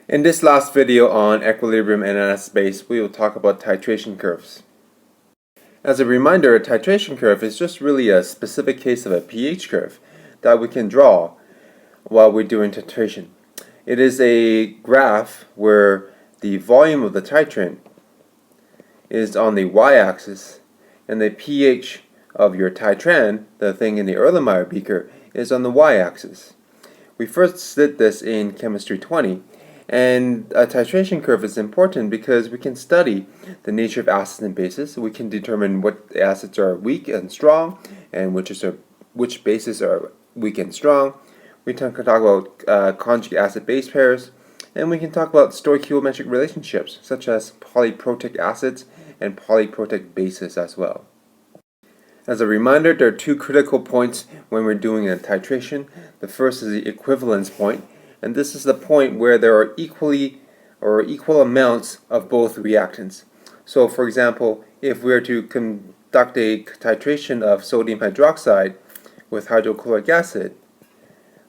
In this last video on equilibrium and NS base, we will talk about titration curves. As a reminder, a titration curve is just really a specific case of a pH curve that we can draw while we're doing titration. It is a graph where the volume of the titrant is on the y-axis and the pH of your titran, the thing in the Erlenmeyer beaker, is on the y-axis. We first did this in Chemistry 20, and a titration curve is important because we can study the nature of acids and bases. We can determine what acids are weak and strong, and which bases are weak and strong. We can talk about conjugate acid-base pairs, and we can talk about stoichiometric relationships, such as polyprotic acids and polyprotic bases as well. As a reminder, there are two critical points when we're doing a titration. The first is the equivalence point, and this is the point where there are equal amounts of both reactants. So for example, if we were to conduct a titration of sodium hydroxide with hydrochloric acid,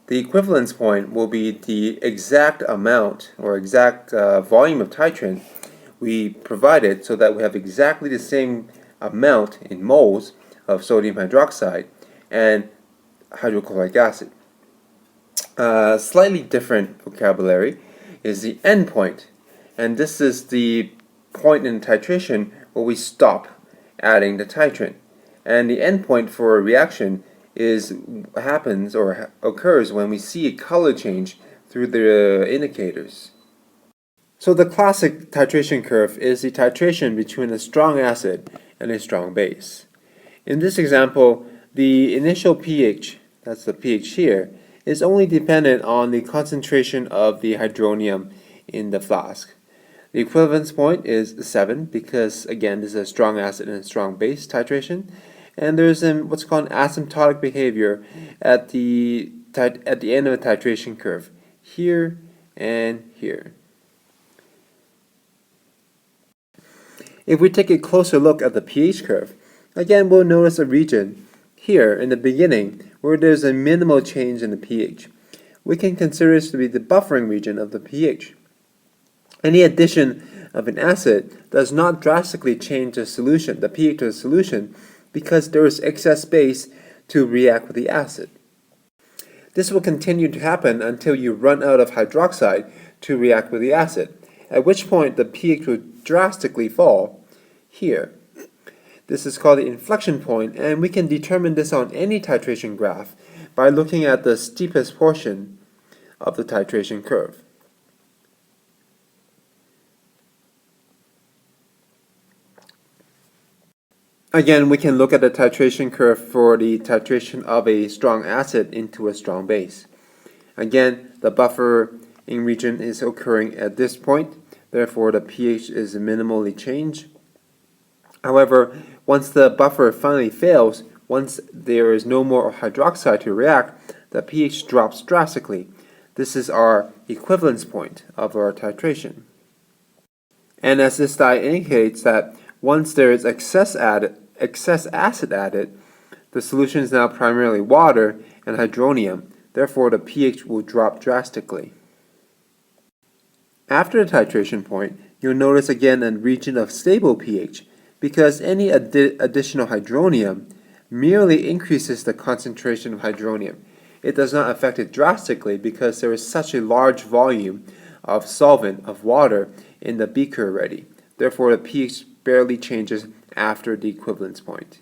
the equivalence point will be the exact amount or exact volume of titrant we provided, so that we have exactly the same amount in moles of sodium hydroxide and hydrochloric acid. Slightly different vocabulary is the end point, and this is the point in titration where we stop adding the titrant. And the end point for a reaction happens or occurs when we see a color change through the indicators. So the classic titration curve is the titration between a strong acid and a strong base. In this example, the initial pH, that's the pH here, is only dependent on the concentration of the hydronium in the flask. The equivalence point is 7 because, again, this is a strong acid and a strong base titration. And there's what's called asymptotic behavior at the end of a titration curve, here and here. If we take a closer look at the pH curve, again we'll notice a region here in the beginning where there's a minimal change in the pH. We can consider this to be the buffering region of the pH. Any addition of an acid does not drastically change the solution, the pH of the solution, because there is excess base to react with the acid. This will continue to happen until you run out of hydroxide to react with the acid, at which point the pH will drastically fall here. This is called the inflection point, and we can determine this on any titration graph by looking at the steepest portion of the titration curve. Again, we can look at the titration curve for the titration of a strong acid into a strong base. Again, the buffering region is occurring at this point, therefore the pH is minimally changed. However, once the buffer finally fails, once there is no more hydroxide to react, the pH drops drastically. This is our equivalence point of our titration. And as this slide indicates, that once there is excess acid added, the solution is now primarily water and hydronium. Therefore, the pH will drop drastically. After the titration point, you'll notice again a region of stable pH, because any additional hydronium merely increases the concentration of hydronium. It does not affect it drastically because there is such a large volume of solvent, of water, in the beaker already. Therefore, the pH barely changes after the equivalence point.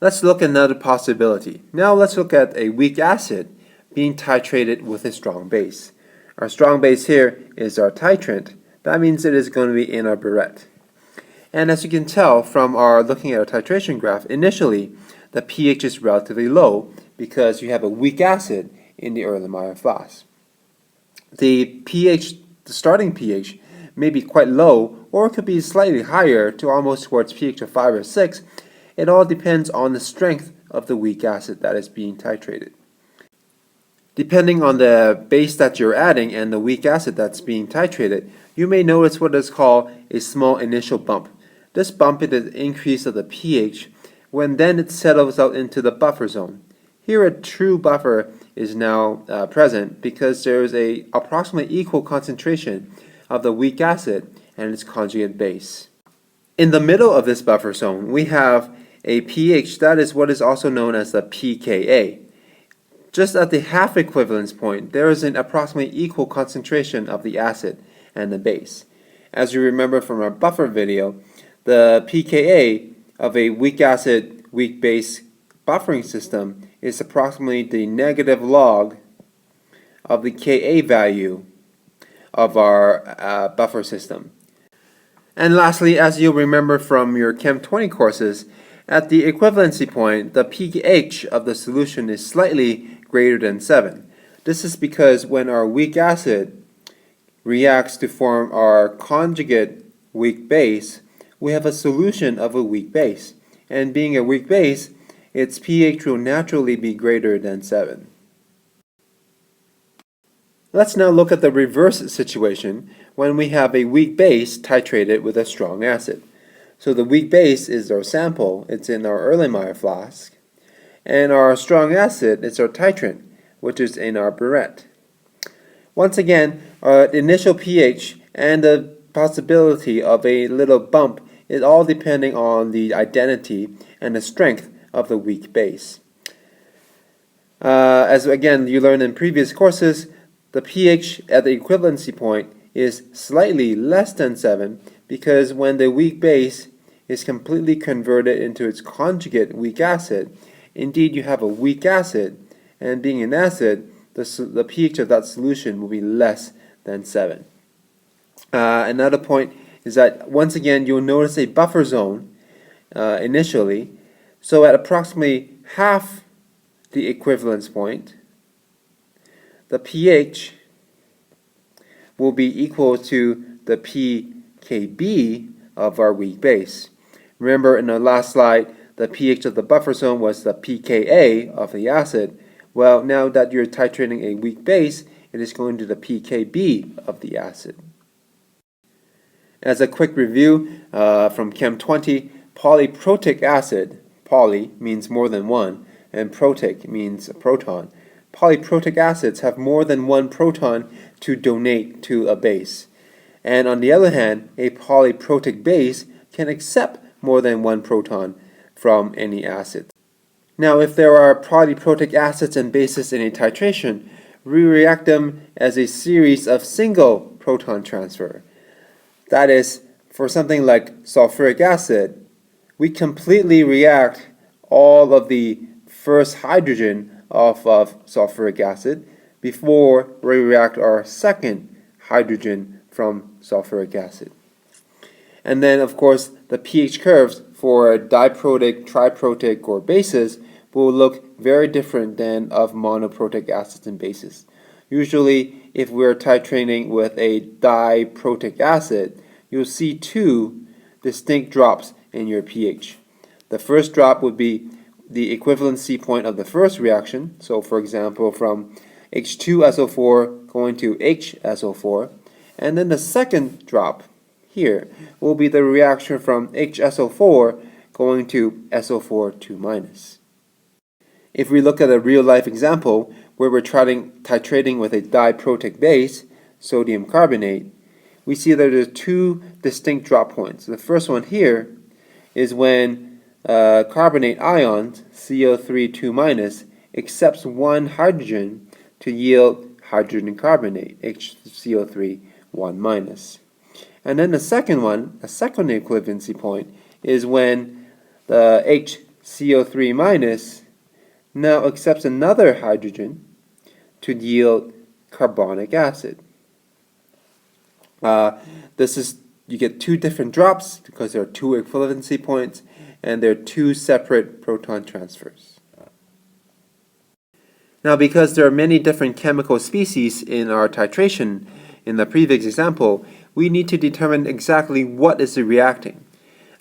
Let's look at another possibility. Now let's look at a weak acid being titrated with a strong base. Our strong base here is our titrant. That means it is going to be in our burette. And as you can tell from our looking at our titration graph, initially the pH is relatively low because you have a weak acid in the Erlenmeyer flask. The starting pH may be quite low, or it could be slightly higher to almost towards pH of 5 or 6. It all depends on the strength of the weak acid that is being titrated. Depending on the base that you're adding and the weak acid that's being titrated, you may notice what is called a small initial bump. This bump is the increase of the pH when then it settles out into the buffer zone. Here a true buffer is now present because there is a approximately equal concentration of the weak acid and its conjugate base. In the middle of this buffer zone, we have a pH that is what is also known as the pKa. Just at the half equivalence point, there is an approximately equal concentration of the acid and the base. As you remember from our buffer video, the pKa of a weak acid, weak base buffering system is approximately the negative log of the Ka value of our buffer system. And lastly, as you'll remember from your Chem 20 courses, at the equivalency point, the pH of the solution is slightly greater than 7. This is because when our weak acid reacts to form our conjugate weak base, we have a solution of a weak base. And being a weak base, its pH will naturally be greater than 7. Let's now look at the reverse situation when we have a weak base titrated with a strong acid. So the weak base is our sample, it's in our Erlenmeyer flask, and our strong acid is our titrant, which is in our burette. Once again, our initial pH and the possibility of a little bump is all depending on the identity and the strength of the weak base. As again you learned in previous courses, the pH at the equivalency point is slightly less than 7 because when the weak base is completely converted into its conjugate weak acid, indeed you have a weak acid, and being an acid, the pH of that solution will be less than 7. Another point is that once again you'll notice a buffer zone initially, so at approximately half the equivalence point, the pH will be equal to the pKb of our weak base. Remember in the last slide, the pH of the buffer zone was the pKa of the acid. Well, now that you're titrating a weak base, it is going to the pKb of the acid. As a quick review from Chem 20, polyprotic acid, poly means more than one, and protic means proton. Polyprotic acids have more than one proton to donate to a base. And on the other hand, a polyprotic base can accept more than one proton from any acid. Now, if there are polyprotic acids and bases in a titration, we react them as a series of single proton transfer. That is, for something like sulfuric acid, we completely react all of the first hydrogen off of sulfuric acid before we react our second hydrogen from sulfuric acid. And then, of course, the pH curves for diprotic, triprotic, or bases will look very different than of monoprotic acids and bases. Usually, if we're titrating with a diprotic acid, you'll see two distinct drops in your pH. The first drop would be the equivalency point of the first reaction. So, for example, from H2SO4 going to HSO4. And then the second drop here will be the reaction from HSO4 going to SO4 2-. If we look at a real-life example where we're titrating with a diprotic base, sodium carbonate, we see that there's two distinct drop points. The first one here is when carbonate ions, CO3 2-, accepts one hydrogen to yield hydrogen carbonate, HCO3 1-. And then the second one, a second equivalency point, is when the HCO3- now accepts another hydrogen to yield carbonic acid. You get two different drops because there are two equivalency points and there are two separate proton transfers. Now, because there are many different chemical species in our titration in the previous example, we need to determine exactly what is reacting.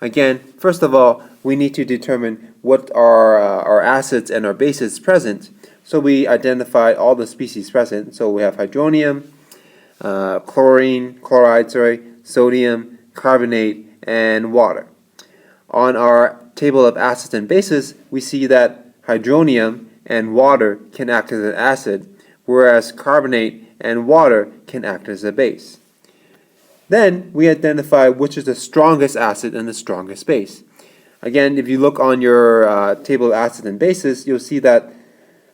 Again, first of all, we need to determine what are our acids and our bases present. So we identified all the species present. So we have hydronium, chloride, sodium, carbonate, and water. On our table of acids and bases, we see that hydronium and water can act as an acid, whereas carbonate and water can act as a base. Then we identify which is the strongest acid and the strongest base. Again, if you look on your table of acids and bases, you'll see that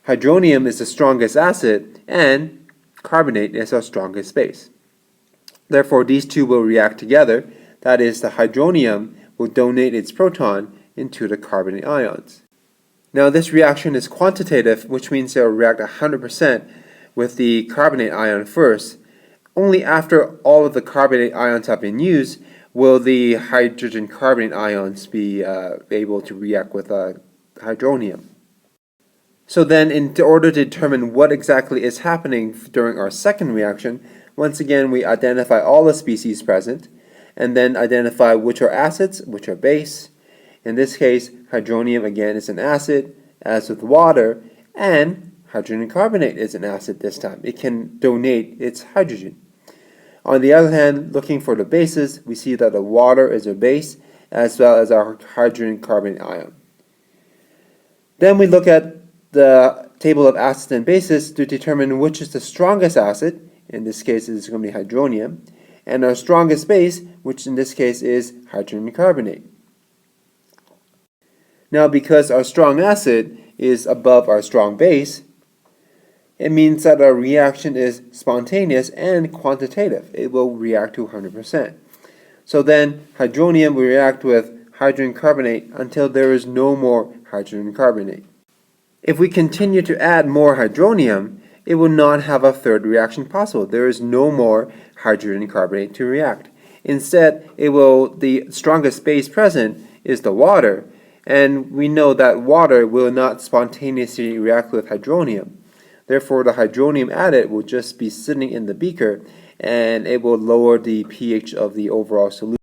hydronium is the strongest acid and carbonate is our strongest base. Therefore, these two will react together. That is, the hydronium will donate its proton into the carbonate ions. Now, this reaction is quantitative, which means it will react 100% with the carbonate ion first. Only after all of the carbonate ions have been used will the hydrogen carbonate ions be able to react with hydronium. So then, in order to determine what exactly is happening during our second reaction, once again we identify all the species present, and then identify which are acids, which are base. In this case, hydronium again is an acid, as with water, and hydrogen carbonate is an acid this time. It can donate its hydrogen. On the other hand, looking for the bases, we see that the water is a base, as well as our hydrogen carbonate ion. Then we look at the table of acids and bases to determine which is the strongest acid. In this case, it's going to be hydronium, and our strongest base, which in this case is hydrogen carbonate. Now, because our strong acid is above our strong base, it means that our reaction is spontaneous and quantitative. It will react to 100%. So then, hydronium will react with hydrogen carbonate until there is no more hydrogen carbonate. If we continue to add more hydronium, it will not have a third reaction possible. There is no more hydrogen carbonate to react. Instead, the strongest base present is the water, and we know that water will not spontaneously react with hydronium. Therefore, the hydronium added will just be sitting in the beaker, and it will lower the pH of the overall solution.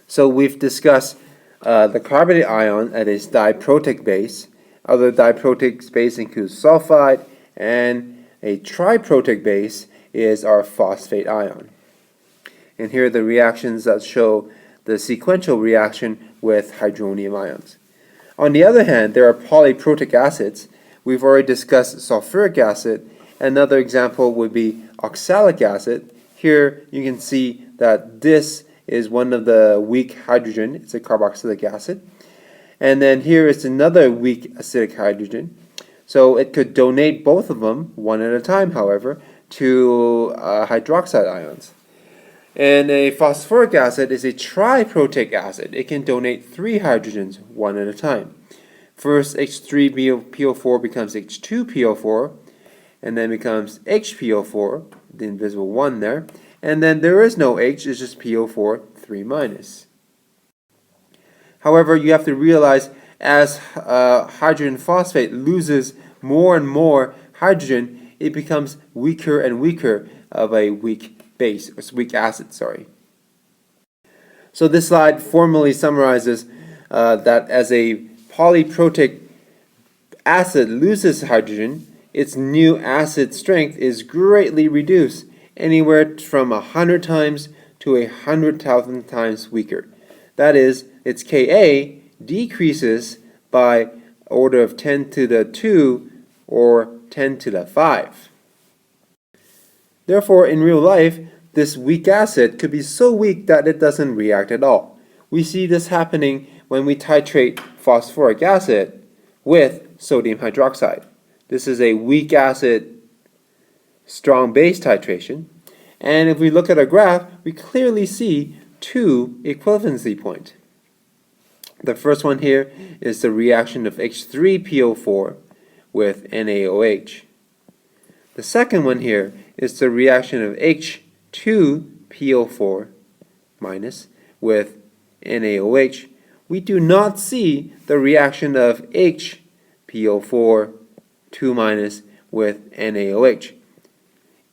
So we've discussed the carbonate ion at its diprotic base. Other diprotic base includes sulfide, and a triprotic base is our phosphate ion. And here are the reactions that show the sequential reaction with hydronium ions. On the other hand, there are polyprotic acids. We've already discussed sulfuric acid. Another example would be oxalic acid. Here you can see that this is one of the weak hydrogen. It's a carboxylic acid. And then here is another weak acidic hydrogen. So it could donate both of them, one at a time, however, to hydroxide ions. And a phosphoric acid is a triprotic acid. It can donate 3 hydrogens, one at a time. First, H3PO4 becomes H2PO4, and then becomes HPO4, the invisible 1 there. And then there is no H, it's just PO4, 3-. However, you have to realize as hydrogen phosphate loses more and more hydrogen, it becomes weaker and weaker of a weak base, or weak acid, sorry. So this slide formally summarizes that as a polyprotic acid loses hydrogen, its new acid strength is greatly reduced, anywhere from 100 times to 100,000 times weaker. That is, its Ka decreases by order of 10 to the 2 or 10 to the 5. Therefore, in real life, this weak acid could be so weak that it doesn't react at all. We see this happening when we titrate phosphoric acid with sodium hydroxide. This is a weak acid, strong base titration. And if we look at a graph, we clearly see 2 equivalency points. The first one here is the reaction of H3PO4 with NaOH. The second one here is the reaction of H2PO4 minus with NaOH. We do not see the reaction of HPO4 2 minus with NaOH.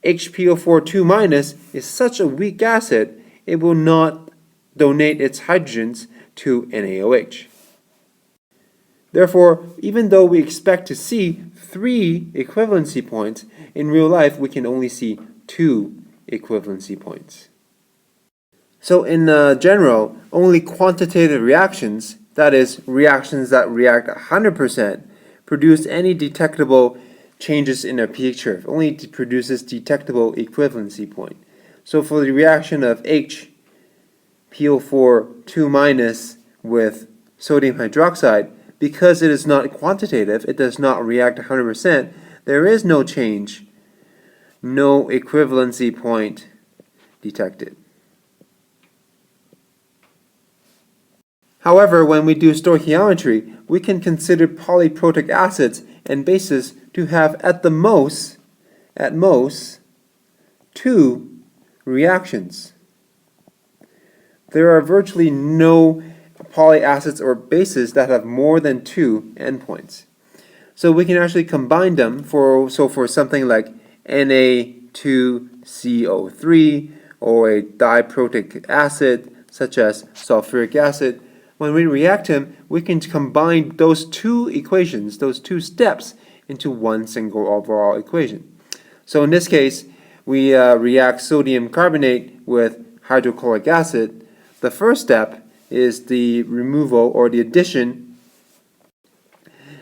HPO4 2 minus is such a weak acid, it will not donate its hydrogens to NaOH. Therefore, even though we expect to see 3 equivalency points, in real life we can only see 2 equivalency points. So in general, only quantitative reactions, that is, reactions that react 100%, produce any detectable changes in our pH curve, only produces detectable equivalency point. So for the reaction of HPO4 2- with sodium hydroxide, because it is not quantitative, it does not react 100%, there is no change, no equivalency point detected. However, when we do stoichiometry, we can consider polyprotic acids and bases to have at most, 2 reactions. There are virtually no polyacids or bases that have more than 2 endpoints. So we can actually combine them for something like Na2CO3 or a diprotic acid such as sulfuric acid. When we react them, we can combine those 2 equations, those 2 steps, into one single overall equation. So in this case, we react sodium carbonate with hydrochloric acid. The first step is the removal or the addition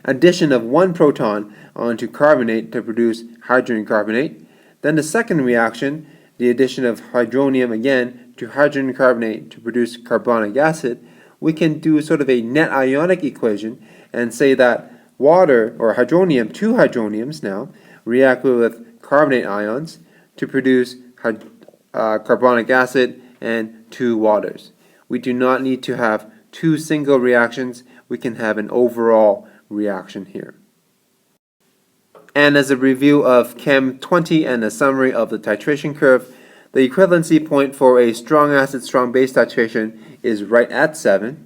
of 1 proton onto carbonate to produce hydrogen carbonate. Then the second reaction, the addition of hydronium again to hydrogen carbonate to produce carbonic acid. We can do sort of a net ionic equation and say that water or hydronium, 2 hydroniums now, react with carbonate ions to produce carbonic acid and 2 waters. We do not need to have 2 single reactions. We can have an overall reaction here. And as a review of Chem 20 and a summary of the titration curve, the equivalency point for a strong acid, strong base titration is right at 7,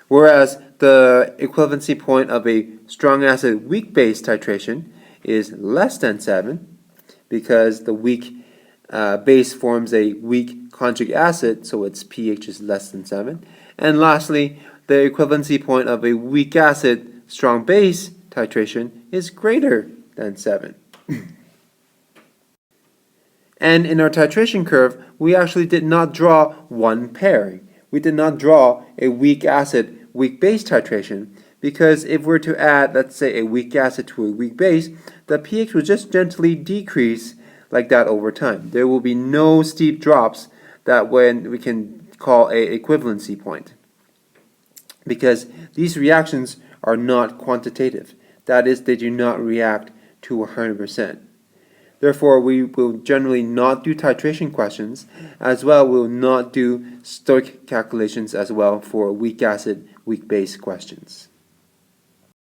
whereas the equivalency point of a strong acid, weak base titration is less than 7 because the weak base forms a weak conjugate acid, so its pH is less than 7. And lastly, the equivalency point of a weak acid, strong base titration is greater than 7. And in our titration curve, we actually did not draw one pairing. We did not draw a weak acid, weak base titration, because if we're to add, let's say, a weak acid to a weak base, the pH will just gently decrease like that over time. There will be no steep drops that when we can call a equivalency point, because these reactions are not quantitative. That is, they do not react to 100%. Therefore, we will generally not do titration questions. As well, we will not do stoichiometric calculations as well for weak acid, weak base questions.